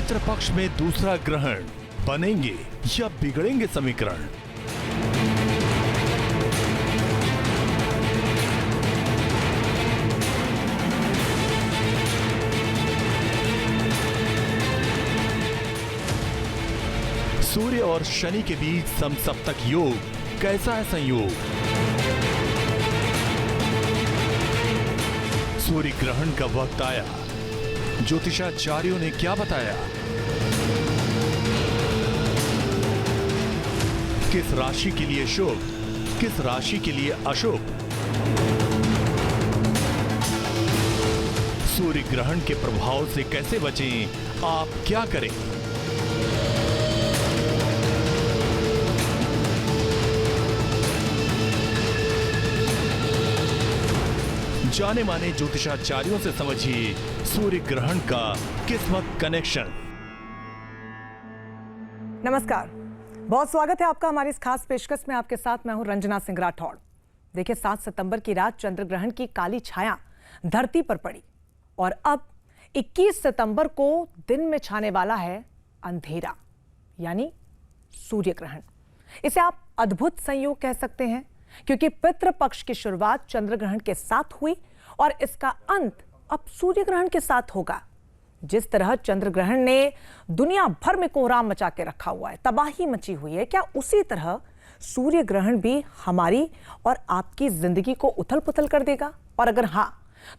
पितृपक्ष में दूसरा ग्रहण, बनेंगे या बिगड़ेंगे समीकरण? सूर्य और शनि के बीच समसप्तक योग, कैसा है संयोग? सूर्य ग्रहण का वक्त आया, ज्योतिषाचार्यों ने क्या बताया? किस राशि के लिए शुभ, किस राशि के लिए अशुभ? सूर्य ग्रहण के प्रभाव से कैसे बचें, आप क्या करें? जाने माने ज्योतिषाचार्यों से समझिए सूर्य ग्रहण का किस्मत कनेक्शन। नमस्कार, बहुत स्वागत है आपका हमारी इस खास पेशकश में। आपके साथ मैं हूं रंजना सिंह राठौड़। देखिए, 7 सितंबर की रात चंद्र ग्रहण की काली छाया धरती पर पड़ी और अब 21 सितंबर को दिन में छाने वाला है अंधेरा, यानी सूर्य ग्रहण। इसे आप अद्भुत संयोग कह सकते हैं, क्योंकि पितृपक्ष की शुरुआत चंद्र ग्रहण के साथ हुई और इसका अंत अब सूर्य ग्रहण के साथ होगा। जिस तरह चंद्र ग्रहण ने दुनिया भर में कोहराम मचा के रखा हुआ है, तबाही मची हुई है, क्या उसी तरह सूर्य ग्रहण भी हमारी और आपकी जिंदगी को उथल पुथल कर देगा? और अगर हाँ,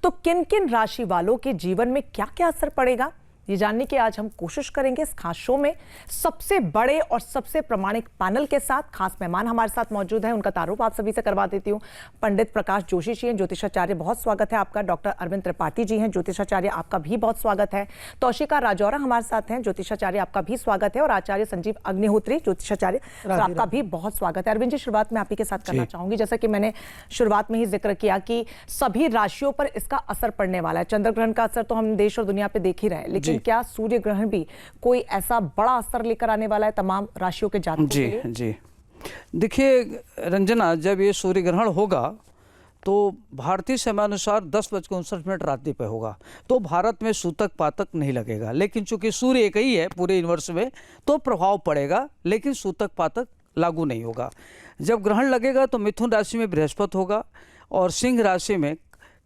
तो किन किन राशि वालों के जीवन में क्या क्या असर पड़ेगा, ये जानने की आज हम कोशिश करेंगे इस खास शो में। सबसे बड़े और सबसे प्रामाणिक पैनल के साथ खास मेहमान हमारे साथ मौजूद हैं। उनका तारुफ आप सभी से करवा देती हूँ। पंडित प्रकाश जोशी जी हैं, ज्योतिषाचार्य, बहुत स्वागत है आपका। डॉक्टर अरविंद त्रिपाठी जी हैं, ज्योतिषाचार्य, आपका भी बहुत स्वागत है। तौशिका राजौरा हमारे साथ हैं, ज्योतिषाचार्य, आपका भी स्वागत है। और आचार्य संजीव अग्निहोत्री, ज्योतिषाचार्य, आपका भी बहुत स्वागत है। अरविंद जी, शुरुआत में आप ही के साथ करना चाहूंगी। जैसा कि मैंने शुरुआत में ही जिक्र किया कि सभी राशियों पर इसका असर पड़ने वाला है। चंद्र ग्रहण का असर तो हम देश और दुनिया पे देख ही रहे हैं, लेकिन क्या सूर्य ग्रहण भी कोई ऐसा बड़ा असर लेकर आने वाला है तमाम राशियों के जातकों के लिए? जी, देखिए रंजना, जब ये सूर्य ग्रहण होगा तो भारतीय समयानुसार 10:59 रात्रि पे होगा, तो भारत में सूतक पातक नहीं लगेगा। लेकिन चूंकि सूर्य एक ही है पूरे यूनिवर्स में, तो प्रभाव पड़ेगा, लेकिन सूतक पातक लागू नहीं होगा। जब ग्रहण लगेगा तो मिथुन राशि में बृहस्पति होगा और सिंह राशि में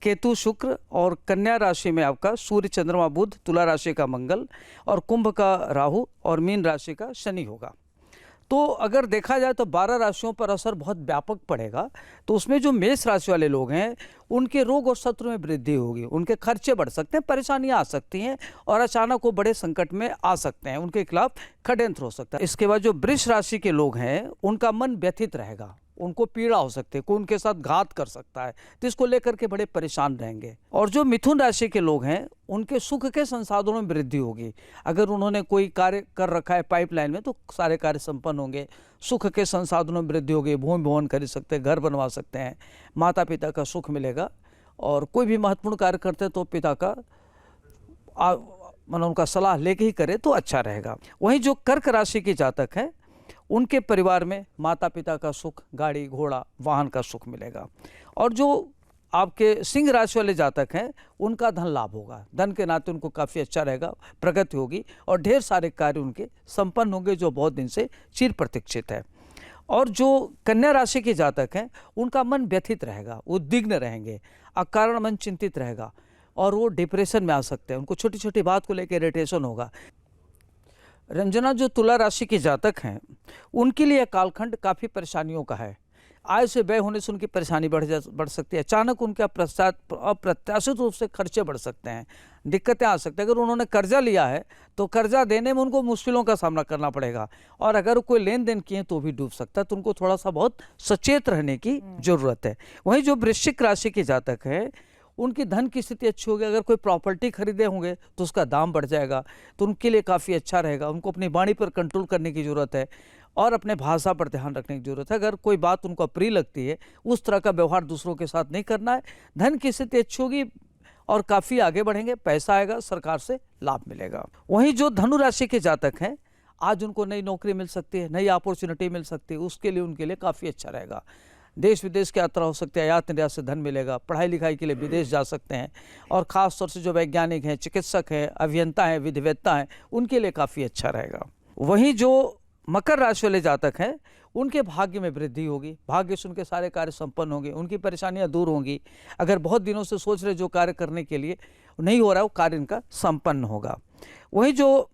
केतु शुक्र, और कन्या राशि में आपका सूर्य चंद्रमा बुध, तुला राशि का मंगल, और कुंभ का राहु, और मीन राशि का शनि होगा। तो अगर देखा जाए तो 12 राशियों पर असर बहुत व्यापक पड़ेगा। तो उसमें जो मेष राशि वाले लोग हैं, उनके रोग और शत्रु में वृद्धि होगी, उनके खर्चे बढ़ सकते हैं, परेशानियां आ सकती हैं और अचानक वो बड़े संकट में आ सकते हैं, उनके खिलाफ षड्यंत्र हो सकता है। इसके बाद जो वृष राशि के लोग हैं, उनका मन व्यथित रहेगा, उनको पीड़ा हो सकती है, कोई उनके साथ घात कर सकता है, तो इसको लेकर के बड़े परेशान रहेंगे। और जो मिथुन राशि के लोग हैं, उनके सुख के संसाधनों में वृद्धि होगी। अगर उन्होंने कोई कार्य कर रखा है पाइपलाइन में, तो सारे कार्य संपन्न होंगे, सुख के संसाधनों में वृद्धि होगी, भूमि भवन खरीद सकते हैं, घर बनवा सकते हैं, माता पिता का सुख मिलेगा। और कोई भी महत्वपूर्ण कार्य करते हैं तो पिता का मतलब उनका सलाह लेके ही करे तो अच्छा रहेगा। वहीं जो कर्क राशि के जातक हैं, उनके परिवार में माता पिता का सुख, गाड़ी घोड़ा वाहन का सुख मिलेगा। और जो आपके सिंह राशि वाले जातक हैं, उनका धन लाभ होगा, धन के नाते उनको काफ़ी अच्छा रहेगा, प्रगति होगी और ढेर सारे कार्य उनके संपन्न होंगे, जो बहुत दिन से चिर प्रतीक्षित है। और जो कन्या राशि के जातक हैं, उनका मन व्यथित रहेगा, उद्विग्न रहेंगे, अकारण मन चिंतित रहेगा और वो डिप्रेशन में आ सकते हैं, उनको छोटी छोटी बात को लेकर इरिटेशन होगा। रंजना, जो तुला राशि के जातक हैं, उनके लिए कालखंड काफ़ी परेशानियों का है। आय से व्यय होने से उनकी परेशानी बढ़ सकती है। अचानक उनके अप्रत्याशित रूप से खर्चे बढ़ सकते हैं, दिक्कतें आ सकती हैं। अगर उन्होंने कर्जा लिया है तो कर्जा देने में उनको मुश्किलों का सामना करना पड़ेगा, और अगर कोई लेन देन किए तो भी डूब सकता है, तो उनको थोड़ा सा बहुत सचेत रहने की ज़रूरत है। वहीं जो वृश्चिक राशि के जातक हैं, उनकी धन की स्थिति अच्छी होगी। अगर कोई प्रॉपर्टी खरीदे होंगे तो उसका दाम बढ़ जाएगा, तो उनके लिए काफ़ी अच्छा रहेगा। उनको अपनी वाणी पर कंट्रोल करने की ज़रूरत है और अपने भाषा पर ध्यान रखने की ज़रूरत है। अगर कोई बात उनको अप्रिय लगती है, उस तरह का व्यवहार दूसरों के साथ नहीं करना है। धन की स्थिति अच्छी होगी और काफ़ी आगे बढ़ेंगे, पैसा आएगा, सरकार से लाभ मिलेगा। वहीं जो धनु राशि के जातक हैं, आज उनको नई नौकरी मिल सकती है, नई अपॉर्चुनिटी मिल सकती है, उसके लिए उनके लिए काफ़ी अच्छा रहेगा। देश विदेश की यात्रा हो सकती है, आयात निर्यात से धन मिलेगा, पढ़ाई लिखाई के लिए विदेश जा सकते हैं, और ख़ास तौर से जो वैज्ञानिक हैं, चिकित्सक हैं, अभियंता हैं, विधिवेत्ता हैं, उनके लिए काफ़ी अच्छा रहेगा। वहीं जो मकर राशि वाले जातक हैं उनके भाग्य में वृद्धि होगी, भाग्य से उनके सारे कार्य संपन्न होंगे, उनकी परेशानियां दूर होंगी। अगर बहुत दिनों से सोच रहे जो कार्य करने के लिए नहीं हो रहा है, वो कार्य इनका संपन्न होगा। वहीं जो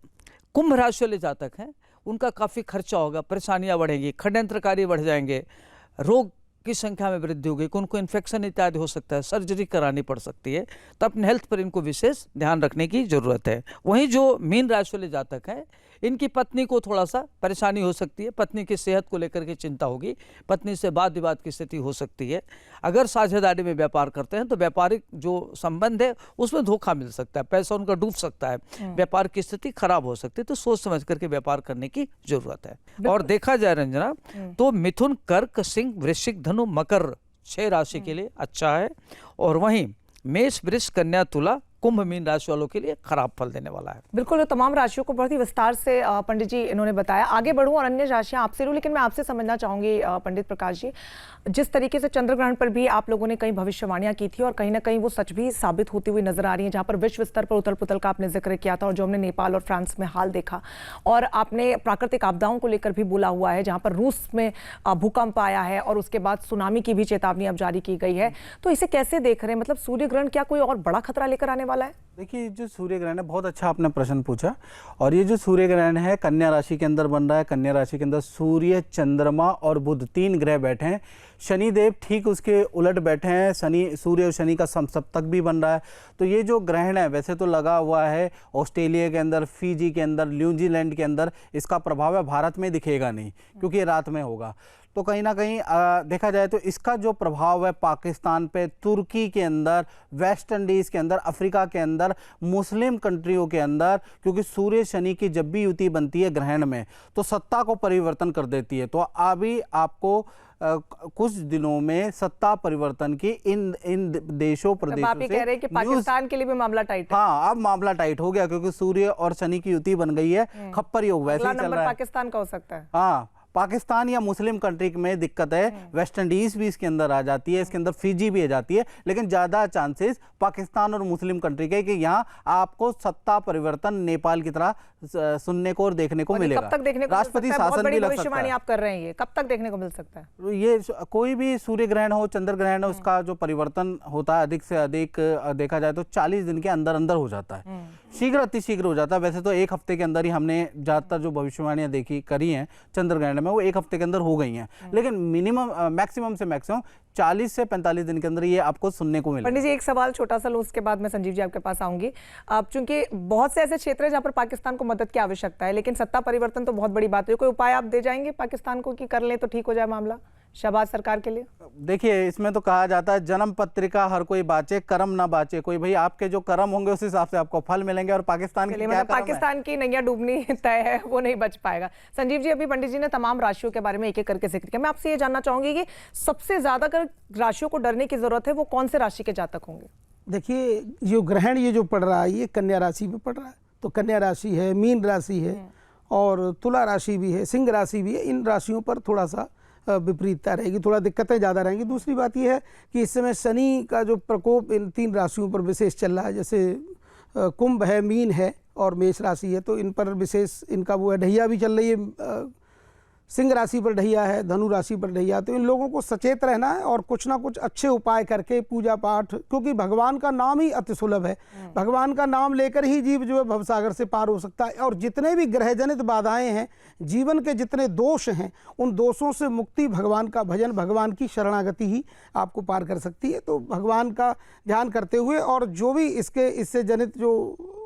कुंभ राशि वाले जातक हैं उनका काफ़ी खर्चा होगा, परेशानियां बढ़ेंगी, षड्यंत्र कार्य बढ़ जाएंगे, रोग की संख्या में वृद्धि होगी, उनको इन्फेक्शन इत्यादि हो सकता है, सर्जरी करानी पड़ सकती है, तो अपने हेल्थ पर इनको विशेष ध्यान रखने की जरूरत है। वहीं जो मीन राशि वाले जातक हैं इनकी पत्नी को थोड़ा सा परेशानी हो सकती है, पत्नी की सेहत को लेकर के चिंता होगी, पत्नी से वाद विवाद की स्थिति हो सकती है। अगर साझेदारी में व्यापार करते हैं तो व्यापारिक जो संबंध है उसमें धोखा मिल सकता है, पैसा उनका डूब सकता है, व्यापार की स्थिति खराब हो सकती है, तो सोच समझ करके व्यापार करने की जरूरत है। और देखा जाए रंजना तो मिथुन, कर्क, सिंह, वृश्चिक, धनु, मकर 6 राशि के लिए अच्छा है, और वहीं मेष, वृष, कन्या, तुला, कुंभ, मीन राशि वालों के लिए खराब फल देने वाला है। बिल्कुल, तमाम राशियों को बहुत ही विस्तार से पंडित जी इन्होंने बताया। आगे बढ़ूं और अन्य राशियां आपसे लूं, लेकिन मैं आपसे समझना चाहूंगी पंडित प्रकाश जी, जिस तरीके से चंद्र ग्रहण पर भी आप लोगों ने कई भविष्यवाणियां की थी और कहीं ना कहीं वो सच भी साबित होती हुई नजर आ रही है, जहां पर विश्व स्तर पर उथल पुथल का आपने जिक्र किया था और जो हमने नेपाल और फ्रांस में हाल देखा, और आपने प्राकृतिक आपदाओं को लेकर भी बोला हुआ है, जहां पर रूस में भूकंप आया है और उसके बाद सुनामी की भी चेतावनी अब जारी की गई है। तो इसे कैसे देख रहे हैं, मतलब सूर्य ग्रहण क्या कोई और बड़ा खतरा लेकर आने वाला है? देखिए, जो सूर्य ग्रहण है, बहुत अच्छा आपने प्रश्न पूछा, और ये जो सूर्य ग्रहण है कन्या राशि के अंदर बन रहा है। कन्या राशि के अंदर सूर्य, चंद्रमा और बुध 3 ग्रह बैठे हैं। शनिदेव ठीक उसके उलट बैठे हैं, सूर्य और शनि का समसप्तक भी बन रहा है। तो ये जो ग्रहण है वैसे तो लगा हुआ है ऑस्ट्रेलिया के अंदर, फिजी के अंदर, न्यूजीलैंड के अंदर, इसका प्रभाव है भारत में दिखेगा नहीं क्योंकि ये रात में होगा। तो कहीं ना कहीं देखा जाए तो इसका जो प्रभाव है पाकिस्तान पे, तुर्की के अंदर, वेस्ट इंडीज़ के अंदर, अफ्रीका के अंदर, मुस्लिम कंट्रियों के अंदर, क्योंकि सूर्य शनि की जब भी युति बनती है ग्रहण में तो सत्ता को परिवर्तन कर देती है। तो अभी आपको कुछ दिनों में सत्ता परिवर्तन की इन देशों प्रदेशों आप ये कह रहे हैं कि पाकिस्तान के लिए भी मामला टाइट है? हाँ, अब मामला टाइट हो गया क्योंकि सूर्य और शनि की युति बन गई है, खप्पर योग वैसे ही चल रहा है। पाकिस्तान का हो सकता है। हाँ, पाकिस्तान या मुस्लिम कंट्री में दिक्कत है, वेस्ट इंडीज भी इसके अंदर आ जाती है, इसके अंदर फिजी भी आ जाती है, लेकिन ज़्यादा चांसेस पाकिस्तान और मुस्लिम कंट्री के कि यहाँ आपको सत्ता परिवर्तन नेपाल की तरह सुनने को और देखने को मिलेगा। कब तक देखने को राष्ट्रपति शासन भी लग सकता है। आप कर रहे हैं, ये कब तक देखने को मिल सकता है? ये कोई भी सूर्य ग्रहण हो, चंद्र ग्रहण हो, उसका जो परिवर्तन होता है अधिक से अधिक देखा जाए तो 40 दिन के अंदर अंदर हो जाता है, शीघ्र अति शीघ्र हो जाता है। वैसे तो 1 हफ्ते के अंदर ही हमने ज़्यादातर जो भविष्यवाणियां करी हैं चंद्र ग्रहण में, वो 1 हफ्ते के अंदर हो गई हैं, लेकिन मिनिमम मैक्सिमम से मैक्सिमम 40 से 45 दिन के अंदर ये आपको सुनने को मिलेगा। पंडित जी, एक सवाल छोटा सा लो, उसके बाद मैं संजीव जी आपके पास आऊंगी। अब चूंकि बहुत से ऐसे क्षेत्र हैं जहां पर पाकिस्तान को मदद की आवश्यकता है, लेकिन सत्ता परिवर्तन तो बहुत बड़ी बात है, कोई उपाय आप दे जाएंगे पाकिस्तान को कि कर लें तो ठीक हो जाए मामला शहबाज सरकार के लिए? देखिए, इसमें तो कहा जाता है जन्म पत्रिका हर कोई बाचे, कर्म ना बाचे कोई। भाई आपके जो कर्म होंगे उस हिसाब से आपको फल मिलेंगे, और पाकिस्तान के लिए मतलब पाकिस्तान की नैया डूबनी तय है, वो नहीं बच पाएगा। संजीव जी, अभी पंडित जी ने तमाम राशियों के बारे में एक एक करके जिक्र किया, मैं आपसे ये जानना चाहूंगी कि सबसे ज्यादा अगर राशियों को डरने की जरूरत है वो कौन से राशि के जातक होंगे? देखिए, जो ग्रहण ये जो पड़ रहा है ये कन्या राशि में पड़ रहा है, तो कन्या राशि है, मीन राशि है और तुला राशि भी है, सिंह राशि भी है। इन राशियों पर थोड़ा सा विपरीतता रहेगी, थोड़ा दिक्कतें ज़्यादा रहेंगी। दूसरी बात यह है कि इस समय शनि का जो प्रकोप इन 3 राशियों पर विशेष चल रहा है, जैसे कुंभ है, मीन है और मेष राशि है, तो इन पर विशेष इनका वो है, ढैया भी चल रही है, सिंह राशि पर ढैया है, धनु राशि पर ढैया। तो इन लोगों को सचेत रहना है और कुछ ना कुछ अच्छे उपाय करके पूजा पाठ, क्योंकि भगवान का नाम ही अति सुलभ है, भगवान का नाम लेकर ही जीव जो है भवसागर से पार हो सकता है। और जितने भी ग्रह जनित बाधाएं हैं, जीवन के जितने दोष हैं, उन दोषों से मुक्ति भगवान का भजन, भगवान की शरणागति ही आपको पार कर सकती है। तो भगवान का ध्यान करते हुए और जो भी इससे जनित जो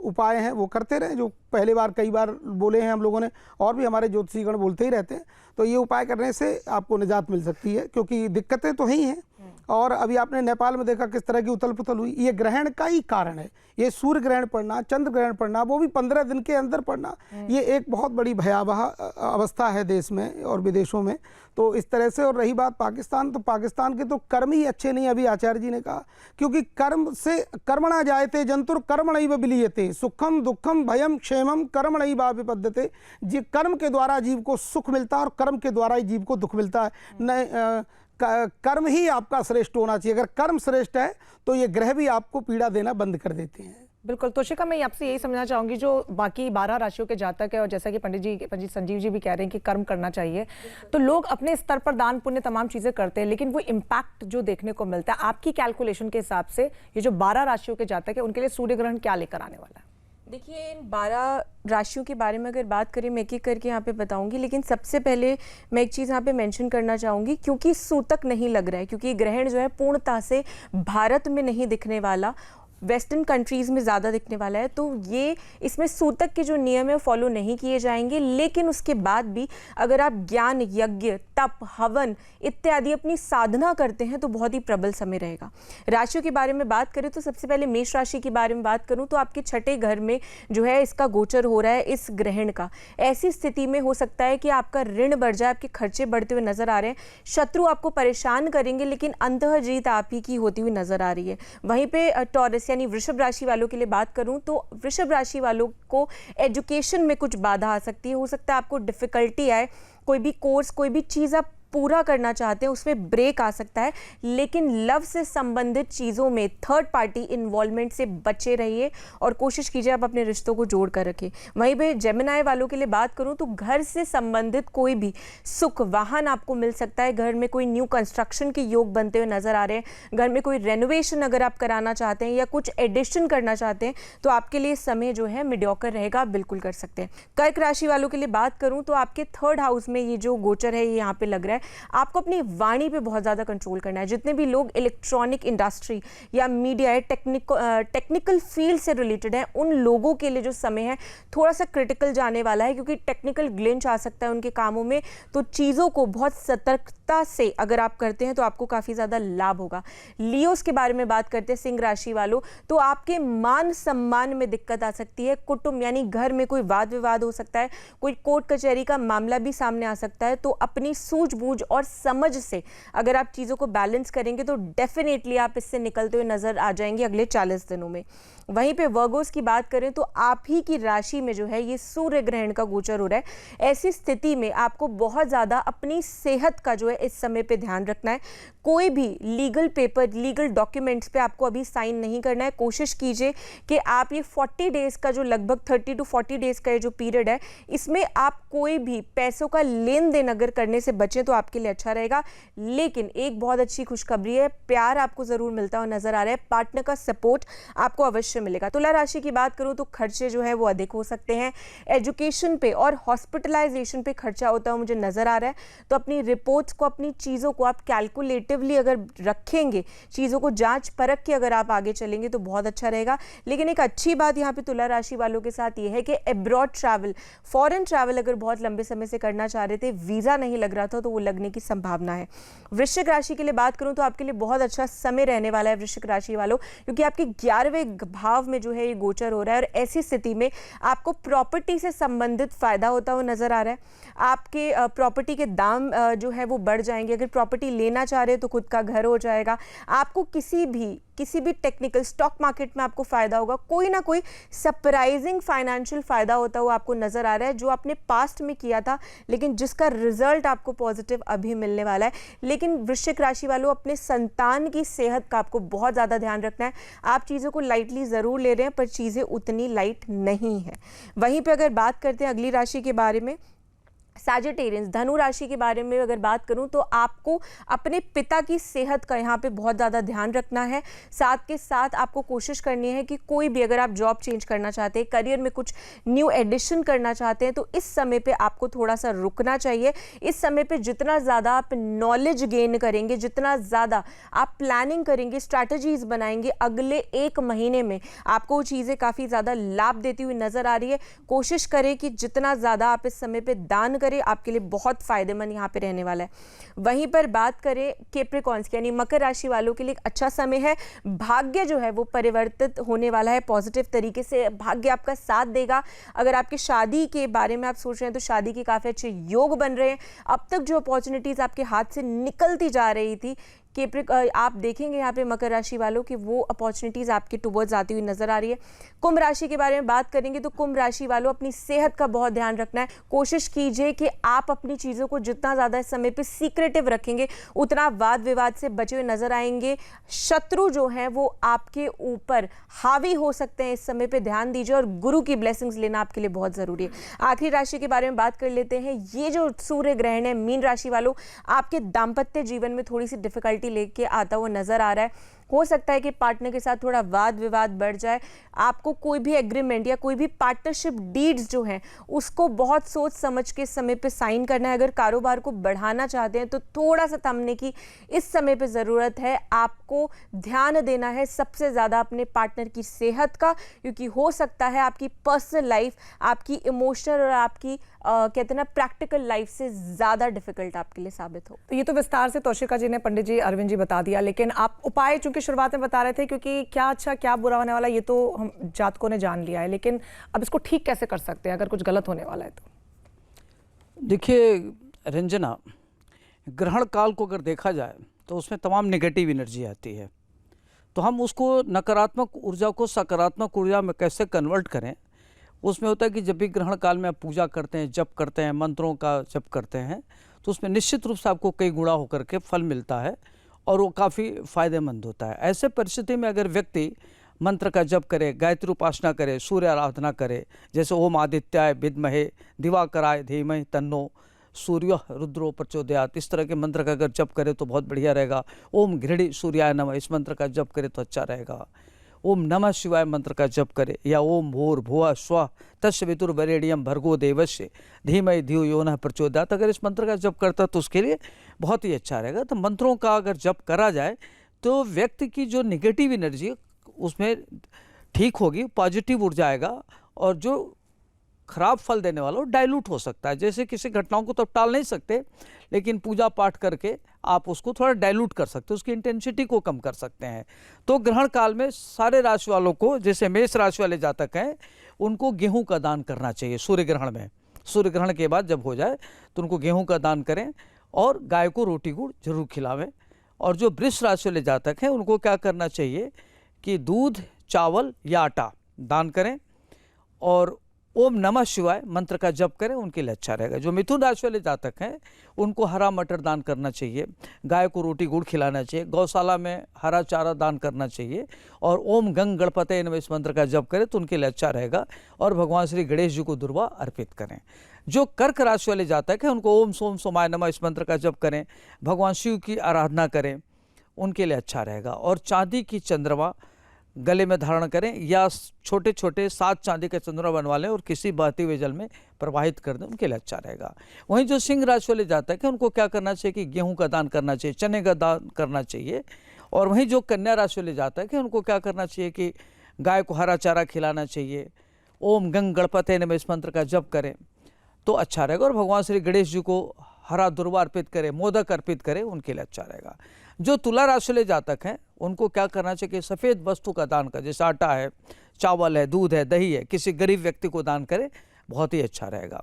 उपाय हैं वो करते रहें, जो पहले बार कई बार बोले हैं हम लोगों ने, और भी हमारे ज्योतिषीगण बोलते ही रहते हैं। तो ये उपाय करने से आपको निजात मिल सकती है, क्योंकि दिक्कतें तो ही हैं। और अभी आपने नेपाल में देखा किस तरह की उथल पुथल हुई, ये ग्रहण का ही कारण है। ये सूर्य ग्रहण पड़ना, चंद्र ग्रहण पड़ना, वो भी 15 दिन के अंदर पड़ना, ये एक बहुत बड़ी भयावह अवस्था है देश में और विदेशों में। तो इस तरह से, और रही बात पाकिस्तान, तो पाकिस्तान के तो कर्म ही अच्छे नहीं, अभी आचार्य जी ने कहा, क्योंकि कर्म से कर्मणा जायते जंतुर कर्मणैव विलीयते, सुखम दुखम भयम क्षेमम कर्मणैव विपद्यते। जी, कर्म के द्वारा जीव को सुख मिलता है और कर्म के द्वारा ही जीव को दुख मिलता है। कर्म ही आपका श्रेष्ठ होना चाहिए। अगर कर्म श्रेष्ठ है तो ये ग्रह भी आपको पीड़ा देना बंद कर देते हैं। बिल्कुल। तोशिका, मैं आपसे यही समझना चाहूंगी, जो बाकी 12 राशियों के जातक है और जैसा कि पंडित संजीव जी भी कह रहे हैं कि कर्म करना चाहिए, तो लोग अपने स्तर पर दान पुण्य तमाम चीजें करते हैं, लेकिन वो इम्पैक्ट जो देखने को मिलता है आपकी कैलकुलेशन के हिसाब से, ये जो 12 राशियों के जातक है उनके लिए सूर्य ग्रहण क्या लेकर आने वाला है? देखिए, इन 12 राशियों के बारे में अगर बात करें, मैं एक एक करके यहाँ पे बताऊंगी, लेकिन सबसे पहले मैं एक चीज़ यहाँ पे मेंशन करना चाहूँगी, क्योंकि सूतक नहीं लग रहा है, क्योंकि ग्रहण जो है पूर्णतः से भारत में नहीं दिखने वाला, वेस्टर्न कंट्रीज़ में ज़्यादा दिखने वाला है, तो ये इसमें सूतक के जो नियम है फॉलो नहीं किए जाएंगे। लेकिन उसके बाद भी अगर आप ज्ञान यज्ञ, तप, हवन इत्यादि अपनी साधना करते हैं तो बहुत ही प्रबल समय रहेगा। राशियों के बारे में बात करें तो सबसे पहले मेष राशि के बारे में बात करूं तो आपके छठे घर में जो है इसका गोचर हो रहा है इस ग्रहण का। ऐसी स्थिति में हो सकता है कि आपका ऋण बढ़ जाए, आपके खर्चे बढ़ते हुए नजर आ रहे हैं, शत्रु आपको परेशान करेंगे, लेकिन अंततः जीत आप ही की होती हुई नजर आ रही है। वहीं पे टॉरस यानी वृषभ राशि वालों के लिए बात करूं तो वृषभ राशि वालों को एजुकेशन में कुछ बाधा आ सकती है। हो सकता है आपको डिफिकल्टी आए, कोई भी कोर्स, कोई भी चीज़ आप पूरा करना चाहते हैं उसमें ब्रेक आ सकता है, लेकिन लव से संबंधित चीज़ों में थर्ड पार्टी इन्वॉल्वमेंट से बचे रहिए और कोशिश कीजिए आप अपने रिश्तों को जोड़ कर रखें। वहीं पे जेमिनाई वालों के लिए बात करूं तो घर से संबंधित कोई भी सुख, वाहन आपको मिल सकता है। घर में कोई न्यू कंस्ट्रक्शन के योग बनते हुए नजर आ रहे हैं, घर में कोई रेनोवेशन अगर आप कराना चाहते हैं या कुछ एडिशन करना चाहते हैं तो आपके लिए समय जो है मीडियोकर रहेगा, आप बिल्कुल कर सकते हैं। कर्क राशि वालों के लिए बात करूं तो आपके थर्ड हाउस में ये जो गोचर है ये यहाँ पे लग रहा है। आपको अपनी वाणी पे बहुत ज़्यादा कंट्रोल करना है। जितने भी लोग इलेक्ट्रॉनिक इंडस्ट्री या मीडिया है, टेक्निकल फील्ड से रिलेटेड है, उन लोगों के लिए जो समय है थोड़ा सा क्रिटिकल जाने वाला है, क्योंकि टेक्निकल ग्लिच आ सकता है उनके कामों में। तो चीज़ों को बहुत सतर्कता से अगर आप करते हैं तो आपको काफ़ी ज़्यादा लाभ होगा। लियोस के बारे में बात करते हैं, सिंह राशि वालों, तो आपके मान सम्मान में दिक्कत आ सकती है। कुटुंब यानी घर में कोई वाद विवाद हो सकता है, कोई कोर्ट कचहरी का मामला भी सामने आ सकता है। तो अपनी सूझबूझ और समझ से अगर आप चीज़ों को बैलेंस करेंगे तो डेफिनेटली आप इससे निकलते हुए नजर आ जाएंगे अगले 40 दिनों में। वहीं पे वर्गोस की बात करें तो आप ही की राशि में जो है ये सूर्य ग्रहण का गोचर हो रहा है। ऐसी स्थिति में आपको बहुत ज़्यादा अपनी सेहत का जो है इस समय पे ध्यान रखना है। कोई भी लीगल पेपर, लीगल डॉक्यूमेंट्स पे आपको अभी साइन नहीं करना है। कोशिश कीजिए कि आप ये 40 डेज़ का जो लगभग 30 to 40 डेज़ का ये जो पीरियड है, इसमें आप कोई भी पैसों का लेन देन अगर करने से बचें तो आपके लिए अच्छा रहेगा। लेकिन एक बहुत अच्छी खुशखबरी है, प्यार आपको ज़रूर मिलता हुआ नजर आ रहा है, पार्टनर का सपोर्ट आपको अवश्य मिलेगा। तुला राशि की बात करूं तो खर्चे जो है वो अधिक हो सकते हैं। एजुकेशन पे और हॉस्पिटलाइजेशन पे खर्चा होता हुआ मुझे नजर आ रहा है। तो अपनी रिपोर्ट्स को, अपनी चीज़ों को आप कैलकुलेटिवली अगर रखेंगे, चीज़ों को जांच परख के अगर आप आगे चलेंगे तो बहुत अच्छा रहेगा। लेकिन एक अच्छी बात यहाँ पे तुला राशि वालों के साथ ये है कि एब्रॉड ट्रैवल, फॉरेन ट्रैवल अगर बहुत लंबे समय से करना चाह रहे थे, वीज़ा नहीं लग रहा था, तो वो लगने की संभावना है। वृश्चिक राशि के लिए बात करूं तो आपके लिए बहुत अच्छा समय रहने वाला है वृश्चिक राशि वालों, क्योंकि आपके 11वें भाव में जो है ये गोचर हो रहा है और ऐसी स्थिति में आपको प्रॉपर्टी से संबंधित फायदा होता हुआ नजर आ रहा है। आपके प्रॉपर्टी के दाम जो है वो बढ़ जाएंगे। अगर प्रॉपर्टी लेना चाह रहे हैं तो खुद का घर हो जाएगा। आपको किसी भी टेक्निकल स्टॉक मार्केट में आपको फायदा होगा। कोई ना कोई सरप्राइजिंग फाइनेंशियल फायदा होता हुआ आपको नजर आ रहा है, जो आपने पास्ट में किया था लेकिन जिसका रिजल्ट आपको पॉजिटिव अभी मिलने वाला है। लेकिन वृश्चिक राशि वालों, अपने संतान की सेहत का आपको बहुत ज़्यादा ध्यान रखना है। आप चीज़ों को लाइटली ज़रूर ले रहे हैं पर चीज़ें उतनी लाइट नहीं है। वहीं पे अगर बात करते हैं अगली राशि के बारे में, सैजिटेरियंस, धनु राशि के बारे में अगर बात करूं तो आपको अपने पिता की सेहत का यहाँ पे बहुत ज़्यादा ध्यान रखना है। साथ के साथ आपको कोशिश करनी है कि कोई भी, अगर आप जॉब चेंज करना चाहते हैं, करियर में कुछ न्यू एडिशन करना चाहते हैं, तो इस समय पे आपको थोड़ा सा रुकना चाहिए। इस समय पे जितना ज़्यादा आप नॉलेज गेन करेंगे, जितना ज़्यादा आप प्लानिंग करेंगे, स्ट्रैटेजीज बनाएंगे, अगले 1 महीने में आपको वो चीज़ें काफ़ी ज़्यादा लाभ देती हुई नज़र आ रही है। कोशिश करें कि जितना ज़्यादा आप इस समय पर दान करें, आपके लिए बहुत फायदेमंद यहाँ पे रहने वाला है। वहीं पर बात करें कैप्रिकॉर्न्स की यानी मकर राशि वालों के लिए एक अच्छा समय है। भाग्य जो है वो परिवर्तित होने वाला है पॉजिटिव तरीके से। भाग्य आपका साथ देगा। अगर आपकी शादी के बारे में आप सोच रहे हैं तो शादी के काफ़ी अच्छे योग बन रहे हैं। अब तक जो अपॉर्चुनिटीज़ आपके हाथ से निकलती जा रही थी, आप देखेंगे यहाँ पे मकर राशि वालों कि वो अपॉर्चुनिटीज़ आपके टुवर्ड्स आती हुई नजर आ रही है। कुंभ राशि के बारे में बात करेंगे तो कुंभ राशि वालों अपनी सेहत का बहुत ध्यान रखना है। कोशिश कीजिए कि आप अपनी चीज़ों को जितना ज़्यादा इस समय पे सीक्रेटिव रखेंगे उतना वाद विवाद से बचे हुए नजर आएंगे। शत्रु जो हैं वो आपके ऊपर हावी हो सकते हैं, इस समय पे ध्यान दीजिए और गुरु की ब्लेसिंग्स लेना आपके लिए बहुत ज़रूरी है। आखिरी राशि के बारे में बात कर लेते हैं। ये जो सूर्य ग्रहण है मीन राशि वालों, आपके दाम्पत्य जीवन में थोड़ी सी डिफिकल्टी लेके आता हुआ नजर आ रहा है। हो सकता है कि पार्टनर के साथ थोड़ा वाद विवाद बढ़ जाए। आपको कोई भी एग्रीमेंट या कोई भी पार्टनरशिप डीड्स जो हैं उसको बहुत सोच समझ के समय पे साइन करना है। अगर कारोबार को बढ़ाना चाहते हैं तो थोड़ा सा थमने की इस समय पे ज़रूरत है। आपको ध्यान देना है सबसे ज़्यादा अपने पार्टनर की सेहत का, क्योंकि हो सकता है आपकी पर्सनल लाइफ, आपकी इमोशनल और आपकी कहते हैं ना प्रैक्टिकल लाइफ से ज़्यादा डिफिकल्ट आपके लिए साबित हो। तो ये तो विस्तार से तौशिका जी ने, पंडित जी, अरविंद जी बता दिया, लेकिन आप उपाय चूंकि शुरुआत में बता रहे थे, क्योंकि क्या अच्छा क्या बुरा होने वाला ये तो हम जातकों ने जान लिया है, लेकिन अब इसको ठीक कैसे कर सकते हैं अगर कुछ गलत होने वाला है तो? देखिए रंजना, ग्रहण काल को अगर देखा जाए तो उसमें तमाम नेगेटिव एनर्जी आती है, तो हम उसको नकारात्मक ऊर्जा को सकारात्मक ऊर्जा में कैसे कन्वर्ट करें। उसमें होता है कि जब भी ग्रहण काल में आप पूजा करते हैं, जप करते हैं, मंत्रों का जप करते हैं, तो उसमें निश्चित रूप से आपको कई गुणा होकर के फल मिलता है और वो काफ़ी फायदेमंद होता है। ऐसे परिस्थिति में अगर व्यक्ति मंत्र का जप करे, गायत्री उपासना करे, सूर्य आराधना करे, जैसे ओम आदित्याय विद्महे दिवाकराय धीमहि तन्नो सूर्य रुद्रो प्रचोदयात, इस तरह के मंत्र का अगर जप करे तो बहुत बढ़िया रहेगा। ओम घृणी सूर्याय नमः, इस मंत्र का जप करे तो अच्छा रहेगा। ओम नमः शिवाय मंत्र का जप करे, या ओम भूर भुवः स्वः तस्सवितुर्वरेण्यं भर्गो देवस्य धीमहि धियो यो नः प्रचोदयात्, अगर इस मंत्र का जप करता तो उसके लिए बहुत ही अच्छा रहेगा। तो मंत्रों का अगर जप करा जाए तो व्यक्ति की जो निगेटिव एनर्जी उसमें ठीक होगी, पॉजिटिव ऊर्जा आएगा और जो खराब फल देने वाला वो डाइल्यूट हो सकता है। जैसे किसी घटनाओं को तो टाल नहीं सकते, लेकिन पूजा पाठ करके आप उसको थोड़ा डाइल्यूट कर सकते हो, उसकी इंटेंसिटी को कम कर सकते हैं। तो ग्रहण काल में सारे राशि वालों को, जैसे मेष राशि वाले जातक हैं, उनको गेहूं का दान करना चाहिए सूर्य ग्रहण में। सूर्य ग्रहण के बाद जब हो जाए तो उनको गेहूं का दान करें और गाय को रोटी गुड़ जरूर खिलावें। और जो वृष राशि वाले जातक हैं उनको क्या करना चाहिए कि दूध, चावल या आटा दान करें और ओम नमः शिवाय मंत्र का जप करें, उनके लिए अच्छा रहेगा। जो मिथुन राशि वाले जातक हैं उनको हरा मटर दान करना चाहिए, गाय को रोटी गुड़ खिलाना चाहिए, गौशाला में हरा चारा दान करना चाहिए और ओम गंग गणपते नमः इस मंत्र का जप करें तो उनके लिए अच्छा रहेगा। और भगवान श्री गणेश जी को दुर्वा अर्पित करें। जो कर्क राशि वाले जातक हैं उनको ओम सोम सोमाय नमः इस मंत्र का जप करें, भगवान शिव की आराधना करें, उनके लिए अच्छा रहेगा। और चांदी की चंद्रमा गले में धारण करें या छोटे छोटे 7 चांदी के चंद्रमा बनवा लें और किसी बहते हुए जल में प्रवाहित कर दें, उनके लिए अच्छा रहेगा। वहीं जो सिंह राशि वाले जातक हैं उनको क्या करना चाहिए कि गेहूं का दान करना चाहिए, चने का दान करना चाहिए। और वहीं जो कन्या राशि वाले जातक हैं उनको क्या करना चाहिए कि गाय को हरा चारा खिलाना चाहिए। ओम गंग गणपते नमः इस मंत्र का जप करें तो अच्छा रहेगा। और भगवान श्री गणेश जी को हरा दुर्वा अर्पित करें, मोदक अर्पित करें, उनके लिए अच्छा रहेगा। जो तुला राशि वाले जातक हैं उनको क्या करना चाहिए कि सफ़ेद वस्तु का दान करें, जैसे आटा है, चावल है, दूध है, दही है, किसी गरीब व्यक्ति को दान करें, बहुत ही अच्छा रहेगा।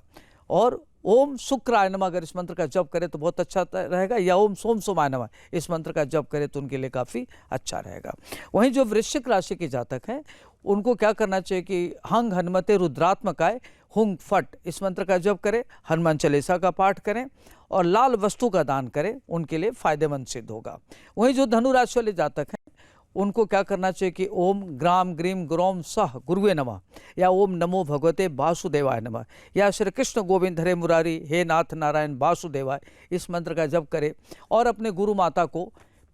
और ओम शुक्राय नमः अगर इस मंत्र का जप करें तो बहुत अच्छा रहेगा, या ओम सोम सोमाय नमः इस मंत्र का जप करें तो उनके लिए काफ़ी अच्छा रहेगा। वहीं जो वृश्चिक राशि के जातक हैं उनको क्या करना चाहिए कि हंग हनुमते रुद्रात्मकाय हुंग फट इस मंत्र का जप करें, हनुमान चालीसा का पाठ करें और लाल वस्तु का दान करें, उनके लिए फायदेमंद सिद्ध होगा। वहीं जो धनु राशि वाले जातक हैं उनको क्या करना चाहिए कि ओम ग्राम ग्रीम ग्रोम सह गुरुवे नमः या ओम नमो भगवते वासुदेवाय नमः या श्री कृष्ण गोविंद हरे मुरारी हे नाथ नारायण वासुदेवाय इस मंत्र का जप करें। और अपने गुरु माता को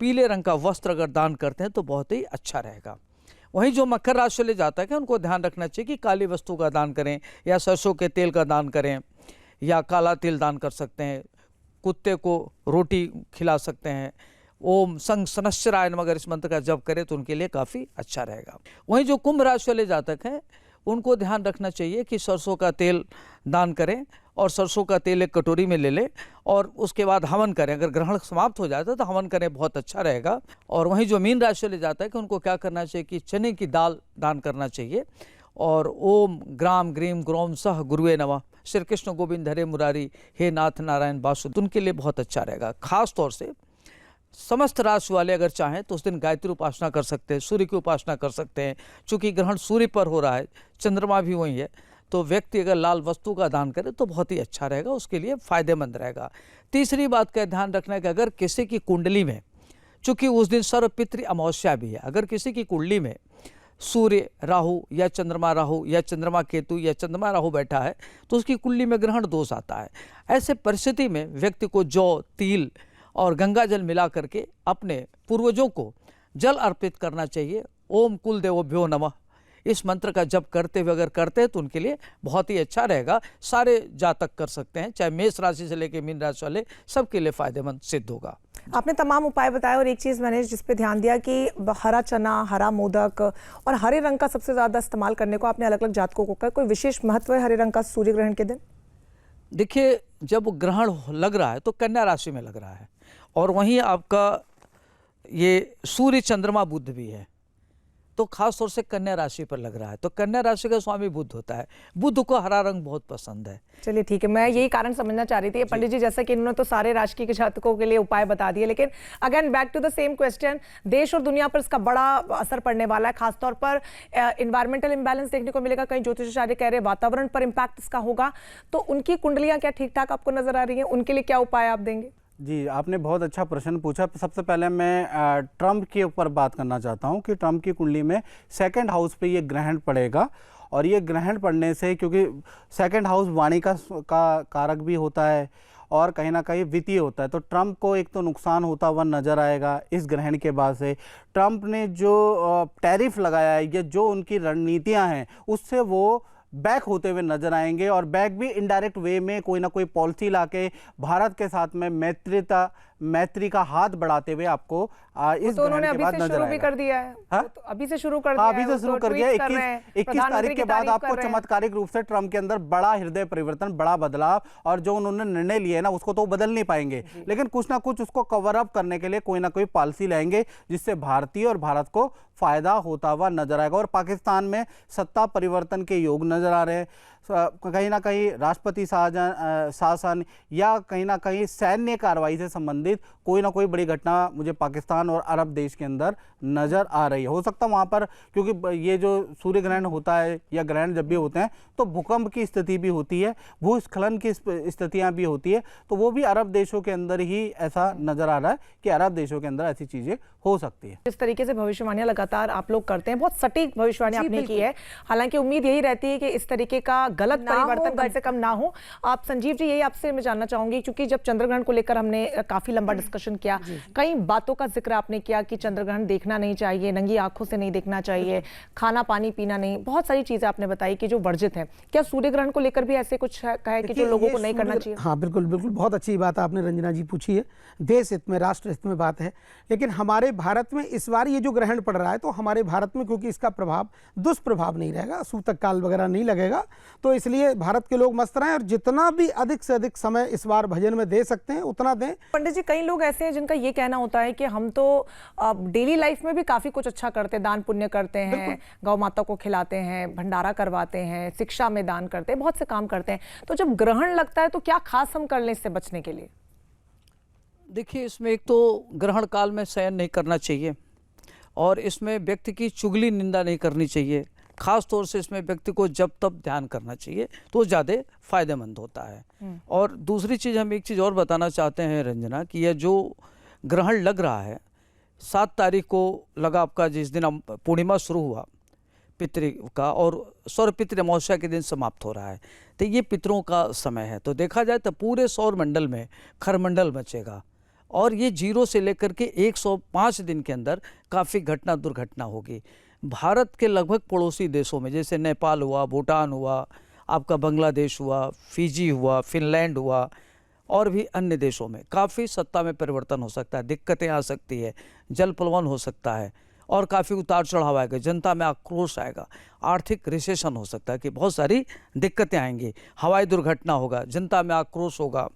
पीले रंग का वस्त्र अगर दान करते हैं तो बहुत ही अच्छा रहेगा। वहीं जो मकर राशि वाले जातक हैं उनको ध्यान रखना चाहिए कि काली वस्तु का दान करें या सरसों के तेल का दान करें या काला तिल दान कर सकते हैं, कुत्ते को रोटी खिला सकते हैं। ओम संग सनश्चराय नमः अगर इस मंत्र का जप करें तो उनके लिए काफ़ी अच्छा रहेगा। वहीं जो कुंभ राशि वाले जातक हैं उनको ध्यान रखना चाहिए कि सरसों का तेल दान करें और सरसों का तेल एक कटोरी में ले लें और उसके बाद हवन करें। अगर ग्रहण समाप्त हो जाता है तो हवन करें, बहुत अच्छा रहेगा। और वहीं जो मीन राशि वाले जाता है कि उनको क्या करना चाहिए कि चने की दाल दान करना चाहिए और ओम ग्राम ग्रीम ग्रोम सह गुरुवे नमः श्री कृष्ण गोविंद हरे मुरारी हे नाथ नारायण वासुदेव उनके लिए बहुत अच्छा रहेगा। खास तौर से समस्त राशि वाले अगर चाहें तो उस दिन गायत्री उपासना कर सकते हैं, सूर्य की उपासना कर सकते हैं। चूँकि ग्रहण सूर्य पर हो रहा है, चंद्रमा भी वही है, तो व्यक्ति अगर लाल वस्तु का दान करे तो बहुत ही अच्छा रहेगा, उसके लिए फायदेमंद रहेगा। तीसरी बात का ध्यान रखना है कि अगर किसी की कुंडली में, चूँकि उस दिन सर्वपितृ अमावस्या भी है, अगर किसी की कुंडली में सूर्य राहु या चंद्रमा केतु या चंद्रमा राहु बैठा है तो उसकी कुंडली में ग्रहण दोष आता है। ऐसे परिस्थिति में व्यक्ति को जौ, तिल और गंगा जल मिला करके अपने पूर्वजों को जल अर्पित करना चाहिए। ओम कुल देवोभ्यो नमः, इस मंत्र का जप करते हुए अगर करते हैं तो उनके लिए बहुत ही अच्छा रहेगा। सारे जातक कर सकते हैं, चाहे मेष राशि से लेकर मीन राशि वाले, सबके लिए फायदेमंद सिद्ध होगा। आपने तमाम उपाय बताए और एक चीज़ मैंने जिस पे ध्यान दिया कि हरा चना, हरा मोदक और हरे रंग का सबसे ज़्यादा इस्तेमाल करने को आपने अलग अलग जातकों को कहा। कोई विशेष महत्व है हरे रंग का सूर्य ग्रहण के दिन? देखिए, जब ग्रहण लग रहा है तो कन्या राशि में लग रहा है और वहीं आपका ये सूर्य चंद्रमा बुध भी है, तो खास तौर से कन्या राशि पर लग रहा है। तो कन्या राशि का स्वामी बुध होता है, बुध को हरा रंग बहुत पसंद है। चलिए ठीक है, मैं यही कारण समझना चाह रही थी पंडित जी, जैसा कि इन्होंने तो सारे राशि के जातकों के लिए उपाय बता दिए, लेकिन again back to the same question, देश और दुनिया पर इसका बड़ा असर पड़ने वाला है। खासतौर पर इन्वायरमेंटल इम्बैलेंस देखने को मिलेगा। कहीं ज्योतिषाचार्य कह रहे हैं वातावरण पर इम्पैक्ट इसका होगा, तो उनकी कुंडलियां क्या ठीक ठाक आपको नजर आ रही हैं? उनके लिए क्या उपाय आप देंगे? जी, आपने बहुत अच्छा प्रश्न पूछा। सबसे पहले मैं ट्रम्प के ऊपर बात करना चाहता हूं कि ट्रम्प की कुंडली में सेकंड हाउस पे ये ग्रहण पड़ेगा और ये ग्रहण पड़ने से, क्योंकि सेकंड हाउस वाणी का कारक भी होता है और कहीं ना कहीं वित्तीय होता है, तो ट्रम्प को एक तो नुकसान होता हुआ नजर आएगा इस ग्रहण के बाद से। ट्रम्प ने जो टैरिफ लगाया है या जो उनकी रणनीतियाँ हैं उससे वो बैक होते हुए नजर आएंगे और बैक भी इनडायरेक्ट वे में कोई ना कोई पॉलिसी लाके भारत के साथ में मैत्री का हाथ बढ़ाते हुए आपको इस तो उन्होंने ग्रहण के बाद नजर आएगा। भी कर दिया है। हाँ? तो अभी से शुरू कर दिया अभी से शुरू कर दिया। 21 तारीख के बाद आपको चमत्कारिक रूप से ट्रम्प के अंदर बड़ा हृदय परिवर्तन, बड़ा बदलाव, और जो उन्होंने निर्णय लिए ना उसको तो बदल नहीं पाएंगे, लेकिन कुछ ना कुछ उसको कवर अप करने के लिए कोई ना कोई पॉलिसी लाएंगे जिससे भारतीय और भारत को फायदा होता हुआ नजर आएगा। और पाकिस्तान में सत्ता परिवर्तन के योग नजर आ रहे हैं। कहीं ना कहीं राष्ट्रपति शासन या कहीं ना कहीं सैन्य कार्रवाई से संबंधित कोई ना कोई बड़ी घटना मुझे पाकिस्तान और अरब देश के अंदर नज़र आ रही है। हो सकता है वहाँ पर, क्योंकि ये जो सूर्य ग्रहण होता है या ग्रहण जब भी होते हैं तो भूकंप की स्थिति भी होती है, भूस्खलन की स्थितियाँ भी होती है, तो वो भी अरब देशों के अंदर ही ऐसा नज़र आ रहा है कि अरब देशों के अंदर ऐसी चीज़ें हो सकती है। इस तरीके से भविष्यवाणियां लगातार आप लोग करते हैं, बहुत सटीक भविष्यवाणी आपने की है। हालांकि उम्मीद यही रहती है कि इस तरीके का गलत परिवर्तन कम से कम ना हो। आप संजीव जी, यही आपसे मैं जानना चाहूंगी, क्योंकि जब चंद्रग्रहण को लेकर हमने काफी लंबा डिस्कशन किया, कई बातों का जिक्र आपने किया कि चंद्रग्रहण देखना नहीं चाहिए, नंगी आंखों से नहीं देखना चाहिए, खाना पानी पीना नहीं, बहुत सारी चीजें आपने बताई कि जो वर्जित है। क्या सूर्य ग्रहण को लेकर भी ऐसे कुछ है कि जो लोगों को नहीं करना चाहिए? हाँ बिल्कुल बिल्कुल, बहुत अच्छी बात आपने रंजना जी पूछी है। देश हित में, राष्ट्र हित में बात है। लेकिन हमारे भारत में इस बार ये जो ग्रहण पड़ रहा है, तो हमारे भारत में क्योंकि इसका प्रभाव दुष्प्रभाव नहीं रहेगा, सूतक काल वगैरह नहीं लगेगा, तो इसलिए भारत के लोग मस्त रहें और जितना भी अधिक से अधिक समय इस बार भजन में दे सकते हैं उतना दें। पंडित जी, कई लोग ऐसे हैं जिनका ये कहना होता है कि हम तो डेली लाइफ में भी काफी कुछ अच्छा करते हैं, दान पुण्य करते हैं, गौ माता को खिलाते हैं, भंडारा करवाते हैं, शिक्षा में दान करते हैं, बहुत से काम करते हैं, तो जब ग्रहण लगता है तो क्या खास हम कर लें इससे बचने के लिए? देखिए, इसमें एक तो ग्रहण काल में शयन नहीं करना चाहिए और इसमें व्यक्ति की चुगली निंदा नहीं करनी चाहिए। खास तौर से इसमें व्यक्ति को जब तब ध्यान करना चाहिए तो ज़्यादा फायदेमंद होता है। और दूसरी चीज़, हम एक चीज़ और बताना चाहते हैं रंजना, कि यह जो ग्रहण लग रहा है 7 तारीख को लगा आपका, जिस दिन पूर्णिमा शुरू हुआ पितृ का और सौर पितृ अमावस्या के दिन समाप्त हो रहा है, तो ये पितरों का समय है। तो देखा जाए तो पूरे सौर मंडल में खरमंडल मचेगा और ये 0 से लेकर के 105 दिन के अंदर काफ़ी घटना दुर्घटना होगी। भारत के लगभग पड़ोसी देशों में, जैसे नेपाल हुआ, भूटान हुआ, आपका बांग्लादेश हुआ, फिजी हुआ, फिनलैंड हुआ और भी अन्य देशों में काफ़ी सत्ता में परिवर्तन हो सकता है, दिक्कतें आ सकती है, जल प्लवन हो सकता है और काफ़ी उतार चढ़ाव आएगा, जनता में आक्रोश आएगा, आर्थिक रिसेशन हो सकता है कि बहुत सारी दिक्कतें आएंगी, हवाई दुर्घटना होगा, जनता में आक्रोश होगा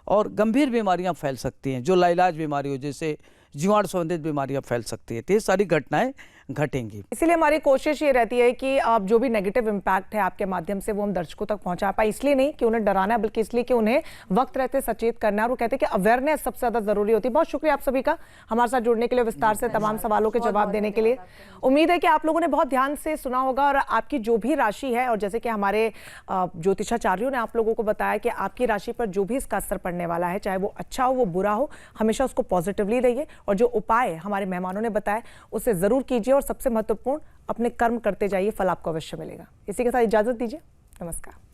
और गंभीर बीमारियां फैल सकती हैं, जो लाइलाज बीमारी हो, जैसे जीवाणु संबंधित बीमारियां फैल सकती है। तो ये सारी घटनाएं घटेंगी। इसीलिए हमारी कोशिश ये रहती है कि आप जो भी नेगेटिव इम्पैक्ट है आपके माध्यम से वो हम दर्शकों तक पहुंचा पाए, इसलिए नहीं कि उन्हें डराना है बल्कि इसलिए कि उन्हें वक्त रहते सचेत करना है। और वो कहते हैं कि अवेयरनेस सबसे ज्यादा जरूरी होती है। बहुत शुक्रिया आप सभी का हमारे साथ जुड़ने के लिए, विस्तार से तमाम सवालों के जवाब देने के लिए। उम्मीद है कि आप लोगों ने बहुत ध्यान से सुना होगा और आपकी जो भी राशि है, और जैसे कि हमारे ज्योतिषाचार्यों ने आप लोगों को बताया कि आपकी राशि पर जो भी इसका असर पड़ने वाला है, चाहे वो अच्छा हो वो बुरा हो, हमेशा उसको पॉजिटिवली लइए और जो उपाय हमारे मेहमानों ने बताया उसे जरूर कीजिए और सबसे महत्वपूर्ण अपने कर्म करते जाइए, फल आपको अवश्य मिलेगा। इसी के साथ इजाजत दीजिए, नमस्कार।